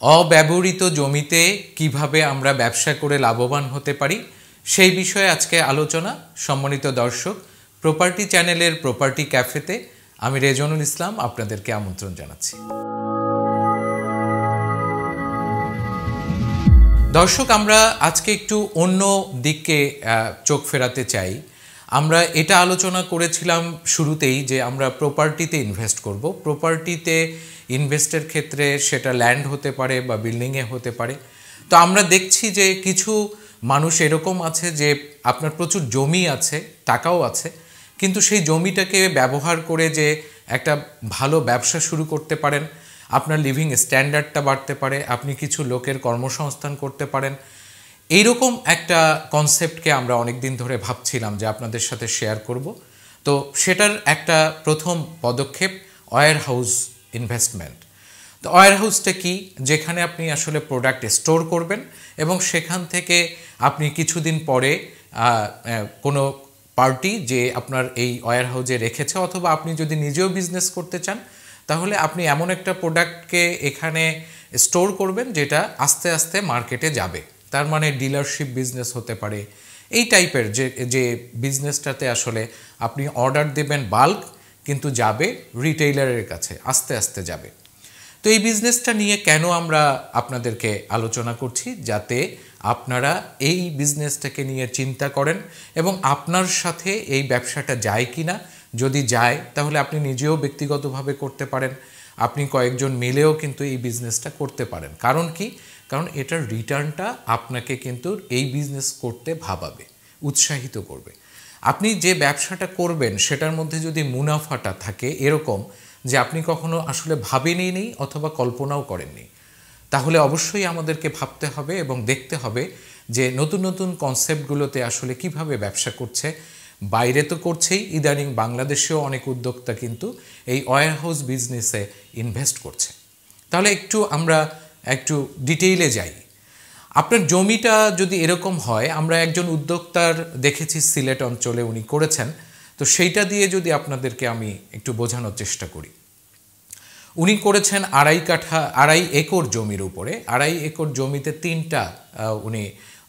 অব্যবহৃত জমিতে কিভাবে আমরা ব্যবসা করে লাভবান হতে পারি সেই বিষয়ে আজকে আলোচনা। সম্মানিত দর্শক, প্রপার্টি চ্যানেলের প্রপার্টি ক্যাফেতে আমি রেজনুল ইসলাম আপনাদেরকে আমন্ত্রণ জানাচ্ছি। দর্শক, আমরা আজকে একটু অন্য দিকে চোখ ফেরাতে চাই। আমরা এটা আলোচনা করেছিলাম শুরুতেই যে আমরা প্রপার্টিতে ইনভেস্ট করব। প্রপার্টিতে ইনভেস্টের ক্ষেত্রে সেটা ল্যান্ড হতে পারে বা বিল্ডিংয়ে হতে পারে। তো আমরা দেখছি যে কিছু মানুষ এরকম আছে যে আপনার প্রচুর জমি আছে, টাকাও আছে, কিন্তু সেই জমিটাকে ব্যবহার করে যে একটা ভালো ব্যবসা শুরু করতে পারেন, আপনার লিভিং স্ট্যান্ডার্ডটা বাড়তে পারে, আপনি কিছু লোকের কর্মসংস্থান করতে পারেন। এইরকম একটা কনসেপ্টকে আমরা অনেক দিন ধরে ভাবছিলাম যে আপনাদের সাথে শেয়ার করব। তো সেটার একটা প্রথম পদক্ষেপ ওয়্যার হাউস ইনভেস্টমেন্ট। তো ওয়্যার হাউসটা কি? যেখানে আপনি আসলে প্রোডাক্ট স্টোর করবেন এবং সেখান থেকে আপনি কিছুদিন পরে কোনো পার্টি যে আপনার এই ওয়্যার হাউসে রেখেছে, অথবা আপনি যদি নিজেও বিজনেস করতে চান তাহলে আপনি এমন একটা প্রোডাক্টকে এখানে স্টোর করবেন যেটা আস্তে আস্তে মার্কেটে যাবে। তার মানে ডিলারশিপ বিজনেস হতে পারে, এই টাইপের যে বিজনেসটাতে আসলে আপনি অর্ডার দেবেন বাল্ক, কিন্তু যাবে রিটেইলারের কাছে, আস্তে আস্তে যাবে। তো এই বিজনেসটা নিয়ে কেন আমরা আপনাদেরকে আলোচনা করছি? যাতে আপনারা এই বিজনেসটাকে নিয়ে চিন্তা করেন এবং আপনার সাথে এই ব্যবসাটা যায় কি না। যদি যায় তাহলে আপনি নিজেও ব্যক্তিগতভাবে করতে পারেন, আপনি কয়েকজন মিলেও কিন্তু এই বিজনেসটা করতে পারেন। কারণ কি? কারণ এটার রিটার্নটা আপনাকে কিন্তু এই বিজনেস করতে ভাবাবে, উৎসাহিত করবে। আপনি যে ব্যবসাটা করবেন সেটার মধ্যে যদি মুনাফাটা থাকে এরকম যে আপনি কখনো আসলে ভাবেনই অথবা কল্পনাও করেননি, তাহলে অবশ্যই আমাদেরকে ভাবতে হবে এবং দেখতে হবে যে নতুন নতুন কনসেপ্টগুলোতে আসলে কিভাবে ব্যবসা করছে। বাইরে তো করছেই, ইদানিং বাংলাদেশেও অনেক উদ্যোক্তা কিন্তু এই ওয়্যার হাউস বিজনেসে ইনভেস্ট করছে। তাহলে আমরা একটু ডিটেইলে যাই। আপনার জমিটা যদি এরকম হয়, আমরা একজন উদ্যোক্তার দেখেছি সিলেট অঞ্চলে উনি করেছেন, তো সেইটা দিয়ে যদি আপনাদেরকে আমি একটু বোঝানোর চেষ্টা করি। উনি করেছেন 2.5 একর জমির উপরে, 2.5 একর জমিতে 3টা উনি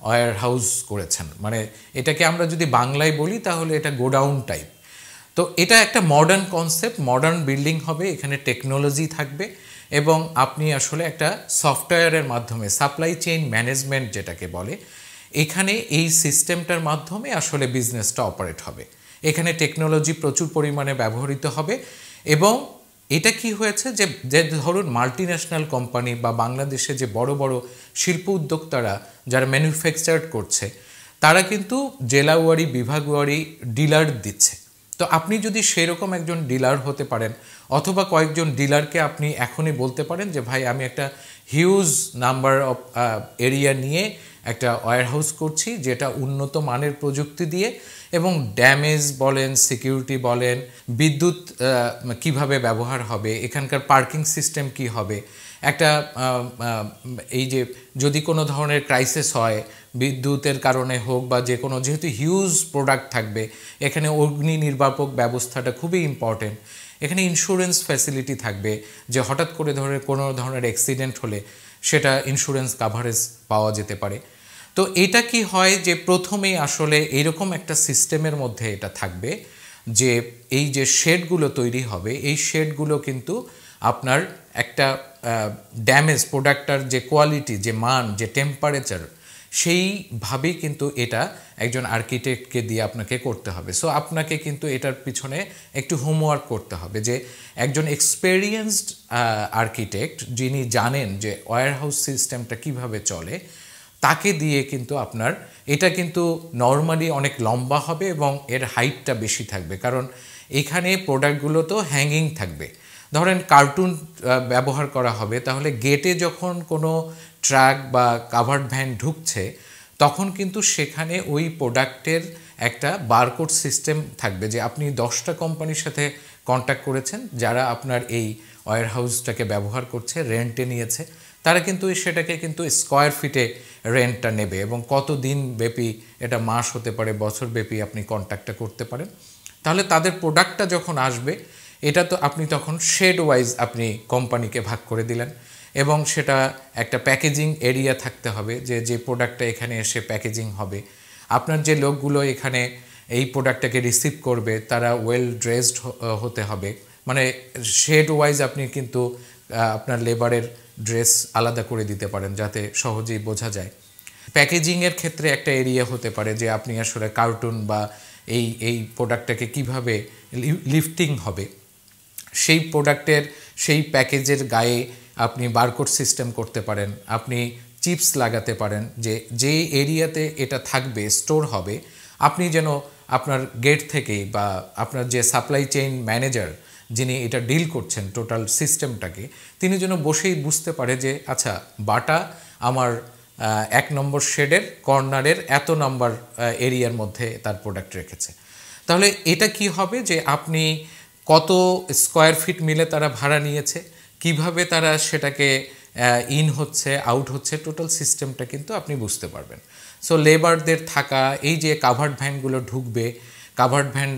ওয়্যার হাউস করেছেন। মানে এটাকে আমরা যদি বাংলায় বলি তাহলে এটা গোডাউন টাইপ। তো এটা একটা মডার্ন কনসেপ্ট, মডার্ন বিল্ডিং হবে, এখানে টেকনোলজি থাকবে এবং আপনি আসলে একটা সফটওয়্যারের মাধ্যমে সাপ্লাই চেইন ম্যানেজমেন্ট যেটাকে বলে, এখানে এই সিস্টেমটার মাধ্যমে আসলে বিজনেসটা অপারেট হবে। এখানে টেকনোলজি প্রচুর পরিমাণে ব্যবহৃত হবে এবং এটা কি হয়েছে যে ধরুন মাল্টিন্যাশনাল কোম্পানি বা বাংলাদেশে যে বড় বড় শিল্প উদ্যোক্তারা যারা ম্যানুফ্যাকচার করছে, তারা কিন্তু জেলাওয়ারি বিভাগওয়ারি ডিলার দিচ্ছে। তো আপনি যদি সেরকম একজন ডিলার হতে পারেন, অথবা কয়েকজন ডিলারকে আপনি এখনই বলতে পারেন যে ভাই আমি একটা হিউজ নাম্বার অফ এরিয়া নিয়ে একটা ওয়্যার হাউস করছি, যেটা উন্নত মানের প্রযুক্তি দিয়ে এবং ড্যামেজ বলেন, সিকিউরিটি বলেন, বিদ্যুৎ কিভাবে ব্যবহার হবে, এখানকার পার্কিং সিস্টেম কি হবে, একটা এই যে যদি কোনো ধরনের ক্রাইসিস হয় বিদ্যুতের কারণে হোক বা যে কোনো, যেহেতু হিউজ প্রোডাক্ট থাকবে এখানে অগ্নি নির্বাপক ব্যবস্থাটা খুবই ইম্পর্টেন্ট। এখানে ইন্স্যুরেন্স ফ্যাসিলিটি থাকবে যে হঠাৎ করে কোনো ধরনের অ্যাক্সিডেন্ট হলে সেটা ইন্স্যুরেন্স কাভারেজ পাওয়া যেতে পারে। তো এটা কি হয় যে প্রথমেই আসলে এইরকম একটা সিস্টেমের মধ্যে এটা থাকবে যে এই যে শেডগুলো তৈরি হবে, এই শেডগুলো কিন্তু আপনার একটা ড্যামেজ প্রোডাক্টটার যে কোয়ালিটি, যে মান, যে টেম্পারেচার, সেইভাবেই কিন্তু এটা একজন আর্কিটেক্টকে দিয়ে আপনাকে করতে হবে। সো আপনাকে কিন্তু এটার পিছনে একটু হোমওয়ার্ক করতে হবে যে একজন এক্সপেরিয়েন্সড আর্কিটেক্ট যিনি জানেন যে ওয়্যার হাউস সিস্টেমটা কিভাবে চলে, তাকে দিয়ে কিন্তু আপনার এটা কিন্তু নর্মালি অনেক লম্বা হবে এবং এর হাইটটা বেশি থাকবে, কারণ এখানে প্রোডাক্টগুলো তো হ্যাঙ্গিং থাকবে। ধরেন কার্টুন ব্যবহার করা হবে, তাহলে গেটে যখন কোনো ট্রাক বা কাভার্ড ভ্যান ঢুকছে তখন কিন্তু সেখানে ওই প্রোডাক্টের একটা বারকোড সিস্টেম থাকবে যে আপনি 10টা কোম্পানির সাথে কন্ট্যাক্ট করেছেন যারা আপনার এই ওয়্যার হাউসটাকে ব্যবহার করছে, রেন্টে নিয়েছে, তারা কিন্তু সেটাকে কিন্তু স্কোয়ার ফিটে রেন্টটা নেবে এবং কত দিন ব্যাপী, এটা মাস হতে পারে, বছর ব্যাপী আপনি কন্ট্যাক্টটা করতে পারেন। তাহলে তাদের প্রোডাক্টটা যখন আসবে এটা তো আপনি তখন শেড ওয়াইজ আপনি কোম্পানিকে ভাগ করে দিলেন এবং সেটা একটা প্যাকেজিং এরিয়া থাকতে হবে, যে প্রোডাক্টটা এখানে এসে প্যাকেজিং হবে। আপনার যে লোকগুলো এখানে এই প্রোডাক্টটাকে রিসিভ করবে তারা ওয়েল ড্রেসড হতে হবে, মানে শেড ওয়াইজ আপনি কিন্তু আপনার লেবারের ড্রেস আলাদা করে দিতে পারেন যাতে সহজেই বোঝা যায়। প্যাকেজিংয়ের ক্ষেত্রে একটা এরিয়া হতে পারে যে আপনি আসলে কার্টুন বা এই প্রোডাক্টটাকে কিভাবে লিফটিং হবে সেই প্রোডাক্টের সেই প্যাকেজের গায়ে আপনি বারকোড সিস্টেম করতে পারেন, আপনি চিপস লাগাতে পারেন যে এরিয়াতে এটা থাকবে স্টোর হবে আপনি যেন আপনার গেট থেকেই বা আপনার যে সাপ্লাই চেইন ম্যানেজার যিনি এটা ডিল করছেন টোটাল সিস্টেমটাকে তিনি যেন বসেই বুঝতে পারে যে আচ্ছা বাটা আমার 1 নম্বর শেডের কর্নারের এত নম্বর এরিয়ার মধ্যে তার প্রোডাক্ট রেখেছে। তাহলে এটা কি হবে যে আপনি কত স্কোয়ার ফিট মিলে তারা ভাড়া নিয়েছে, কিভাবে তারা সেটাকে ইন হচ্ছে আউট হচ্ছে টোটাল সিস্টেমটা কিন্তু আপনি বুঝতে পারবেন। সো লেবারদের থাকা, এই যে কাভার্ড ভ্যানগুলো ঢুকবে, কাভার্ড ভ্যান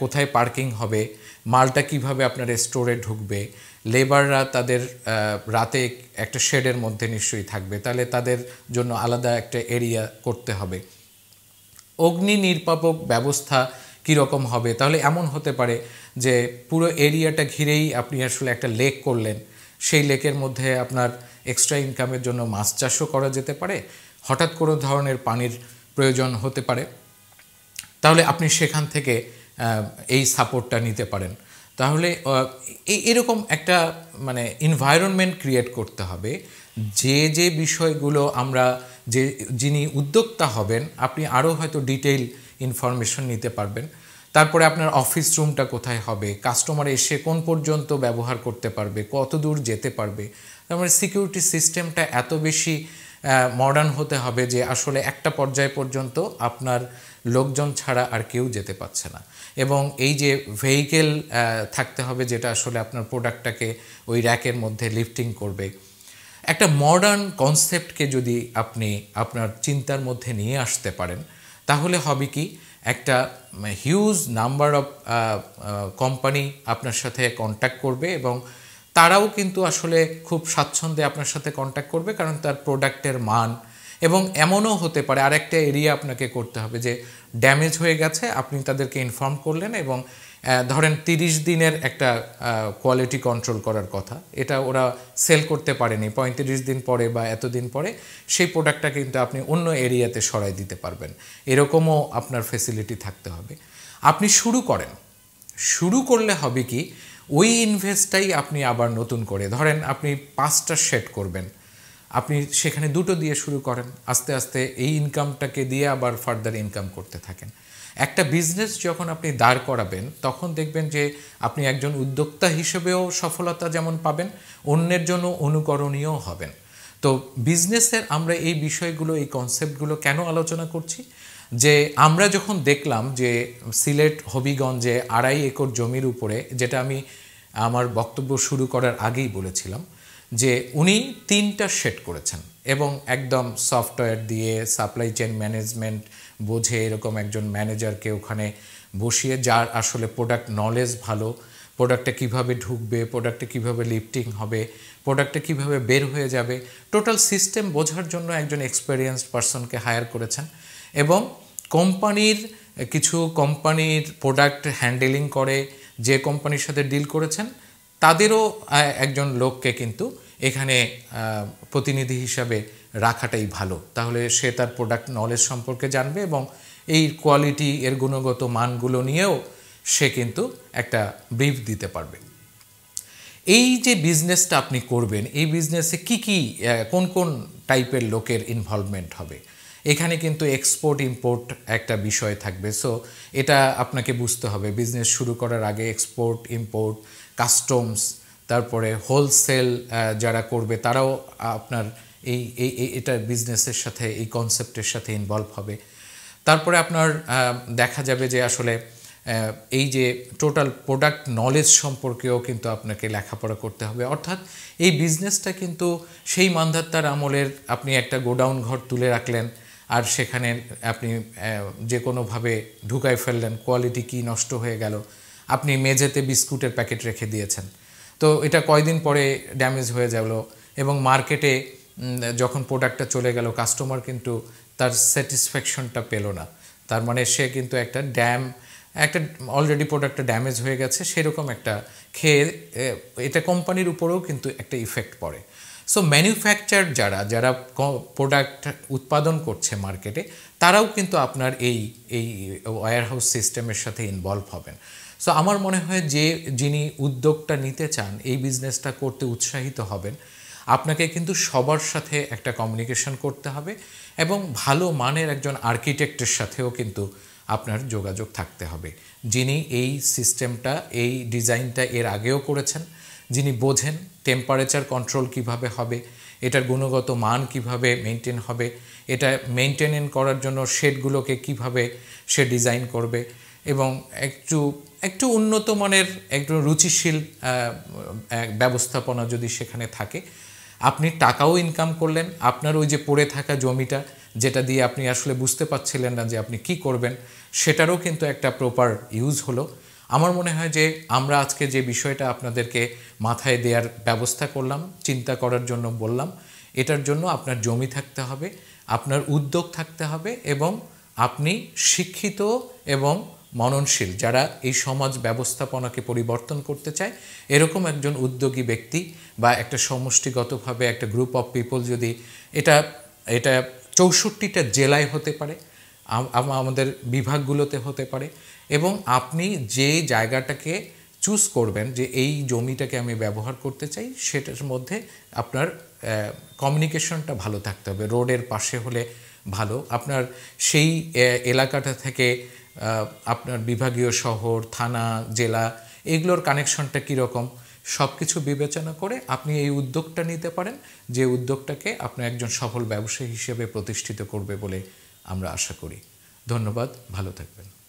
কোথায় পার্কিং হবে, মালটা কিভাবে আপনার স্টোরে ঢুকবে, লেবাররা তাদের রাতে একটা শেডের মধ্যে নিশ্চয়ই থাকবে, তাহলে তাদের জন্য আলাদা একটা এরিয়া করতে হবে। অগ্নি নির্বাপক ব্যবস্থা কীরকম হবে, তাহলে এমন হতে পারে যে পুরো এরিয়াটা ঘিরেই আপনি আসলে একটা লেক করলেন, সেই লেকের মধ্যে আপনার এক্সট্রা ইনকামের জন্য মাছ চাষও করা যেতে পারে, হঠাৎ কোনো ধরনের পানির প্রয়োজন হতে পারে, তাহলে আপনি সেখান থেকে এই সাপোর্টটা নিতে পারেন। তাহলে এরকম একটা মানে এনভায়রনমেন্ট ক্রিয়েট করতে হবে যে বিষয়গুলো আমরা যিনি উদ্যোক্তা হবেন আপনি আরও হয়তো ডিটেইল ইনফরমেশন নিতে পারবেন। তারপরে আপনার অফিস রুমটা কোথায় হবে, কাস্টমার এসে কোন পর্যন্ত ব্যবহার করতে পারবে, কত দূর যেতে পারবে, তারপরে সিকিউরিটি সিস্টেমটা এত বেশি মডার্ন হতে হবে যে আসলে একটা পর্যায় পর্যন্ত আপনার লোকজন ছাড়া আর কেউ যেতে পারছে না, এবং এই যে ভেহিকেল থাকতে হবে যেটা আসলে আপনার প্রোডাক্টটাকে ওই র্যাকের মধ্যে লিফটিং করবে। একটা মডার্ন কনসেপ্টকে যদি আপনি আপনার চিন্তার মধ্যে নিয়ে আসতে পারেন তাহলে হবে কি একটা হিউজ নাম্বার অফ কোম্পানি আপনার সাথে কন্ট্যাক্ট করবে এবং তারাও কিন্তু আসলে খুব স্বাচ্ছন্দ্যে আপনার সাথে কন্ট্যাক্ট করবে, কারণ তার প্রোডাক্টের মান। এবং এমনও হতে পারে আরেকটা এরিয়া আপনাকে করতে হবে যে ড্যামেজ হয়ে গেছে, আপনি তাদেরকে ইনফর্ম করলেন এবং ধরেন 30 দিনের একটা কোয়ালিটি কন্ট্রোল করার কথা, এটা ওরা সেল করতে পারেনি, 35 দিন পরে বা এতদিন পরে সেই প্রোডাক্টটা কিন্তু আপনি অন্য এরিয়াতে সরাই দিতে পারবেন, এরকমও আপনার ফেসিলিটি থাকতে হবে। আপনি শুরু করলে হবে কি ওই ইনভেস্টটাই আপনি আবার নতুন করে ধরেন আপনি 5টা শেড করবেন, আপনি সেখানে 2টো দিয়ে শুরু করেন, আস্তে আস্তে এই ইনকামটাকে দিয়ে আবার ফার্দার ইনকাম করতে থাকেন। একটা বিজনেস যখন আপনি দাঁড় করাবেন তখন দেখবেন যে আপনি একজন উদ্যোক্তা হিসেবেও সফলতা যেমন পাবেন, অন্যের জন্য অনুকরণীয় হবেন। তো বিজনেসের আমরা এই বিষয়গুলো এই কনসেপ্টগুলো কেন আলোচনা করছি, যে আমরা যখন দেখলাম যে সিলেট হবিগঞ্জে 2.5 একর জমির উপরে, যেটা আমি আমার বক্তব্য শুরু করার আগেই বলেছিলাম যে উনি 3টা শেড করেছেন এবং একদম সফটওয়্যার দিয়ে সাপ্লাই চেইন ম্যানেজমেন্ট বোঝে এরকম একজন ম্যানেজারকে ওখানে বসিয়ে, যার আসলে প্রোডাক্ট নলেজ ভালো, প্রোডাক্টটা কিভাবে ঢুকবে, প্রোডাক্টটা কিভাবে লিফটিং হবে, প্রোডাক্টটা কিভাবে বের হয়ে যাবে, টোটাল সিস্টেম বোঝার জন্য একজন এক্সপেরিয়েন্সড পারসনকে হায়ার করেছেন। এবং কোম্পানির প্রোডাক্ট হ্যান্ডেলিং করে যে কোম্পানির সাথে ডিল করেছেন তাদেরও একজন লোককে কিন্তু এখানে প্রতিনিধি হিসাবে রাখাটাই ভালো, তাহলে সে তার প্রোডাক্ট নলেজ সম্পর্কে জানবে এবং এই কোয়ালিটি এর গুণগত মানগুলো নিয়েও সে কিন্তু একটা ব্রিফ দিতে পারবে। এই যে বিজনেসটা আপনি করবেন এই বিজনেসে কোন কোন টাইপের লোকের ইনভলভমেন্ট হবে, এখানে কিন্তু এক্সপোর্ট ইম্পোর্ট একটা বিষয় থাকবে। সো এটা আপনাকে বুঝতে হবে বিজনেস শুরু করার আগে, এক্সপোর্ট ইম্পোর্ট, কাস্টমস, তারপরে হোলসেল যারা করবে তারাও আপনার এটা বিজনেসের সাথে এই কনসেপ্টের সাথে ইনভলভ হবে। তারপরে আপনার দেখা যাবে যে আসলে এই যে টোটাল প্রোডাক্ট নলেজ সম্পর্কেও কিন্তু আপনাকে লেখাপড়া করতে হবে। অর্থাৎ এই বিজনেসটা কিন্তু সেই মান্ধাত্তার আমলের আপনি একটা গোডাউন ঘর তুলে রাখলেন আর সেখানে আপনি যে কোনোভাবে ঢুকাই ফেললেন, কোয়ালিটি কি নষ্ট হয়ে গেল, আপনি মেঝেতে বিস্কুটের প্যাকেট রেখে দিয়েছেন, তো এটা কয়দিন পরে ড্যামেজ হয়ে গেল, এবং মার্কেটে যখন প্রোডাক্টটা চলে গেল কাস্টমার কিন্তু তার স্যাটিসফ্যাকশনটা পেল না, তার মানে সে কিন্তু একটা অলরেডি প্রোডাক্টটা ড্যামেজ হয়ে গেছে সেরকম একটা খেয়ে এটা কোম্পানির উপরেও কিন্তু একটা ইফেক্ট পড়ে। সো ম্যানুফ্যাকচার যারা প্রোডাক্ট উৎপাদন করছে মার্কেটে তারাও কিন্তু আপনার এই ওয়্যারহাউস সিস্টেমের সাথে ইনভলভ হবেন। সো আমার মনে হয় যিনি উদ্যোগটা নিতে চান, এই বিজনেসটা করতে উৎসাহিত হবেন, আপনাকে কিন্তু সবার সাথে একটা কমিউনিকেশন করতে হবে এবং ভালো মানের একজন আর্কিটেক্টের সাথেও কিন্তু আপনার যোগাযোগ থাকতে হবে, যিনি এই সিস্টেমটা এই ডিজাইনটা এর আগেও করেছেন, যিনি বোঝেন টেম্পারেচার কন্ট্রোল কিভাবে হবে, এটার গুণগত মান কিভাবে মেনটেন হবে, এটা মেনটেন করার জন্য শেডগুলোকে কিভাবে সে ডিজাইন করবে এবং একটু উন্নত মানের একটু রুচিশীল ব্যবস্থাপনা যদি সেখানে থাকে, আপনি টাকাও ইনকাম করলেন, আপনার ওই যে পড়ে থাকা জমিটা যেটা দিয়ে আপনি আসলে বুঝতে পারছিলেন না যে আপনি কি করবেন সেটারও কিন্তু একটা প্রপার ইউজ হলো। আমার মনে হয় যে আমরা আজকে যে বিষয়টা আপনাদেরকে মাথায় দেওয়ার ব্যবস্থা করলাম, চিন্তা করার জন্য বললাম, এটার জন্য আপনার জমি থাকতে হবে, আপনার উদ্যোগ থাকতে হবে এবং আপনি শিক্ষিত এবং মননশীল যারা এই সমাজ ব্যবস্থাপনাকে পরিবর্তন করতে চায় এরকম একজন উদ্যোগী ব্যক্তি বা একটা সমষ্টিগতভাবে একটা গ্রুপ অফ পিপল যদি এটা 64টা জেলায় হতে পারে, আমাদের বিভাগগুলোতে হতে পারে এবং আপনি যে জায়গাটাকে চুজ করবেন যে এই জমিটাকে আমি ব্যবহার করতে চাই সেটার মধ্যে আপনার কমিউনিকেশনটা ভালো থাকতে হবে। রোডের পাশে হলে ভালো, আপনার সেই এলাকাটা থেকে আপনার বিভাগীয় শহর, থানা, জেলা এগুলোর কানেকশনটা কীরকম সব কিছু বিবেচনা করে আপনি এই উদ্যোগটা নিতে পারেন, যে উদ্যোগটাকে আপনার একজন সফল ব্যবসায়ী হিসেবে প্রতিষ্ঠিত করবে বলে আমরা আশা করি। ধন্যবাদ, ভালো থাকবেন।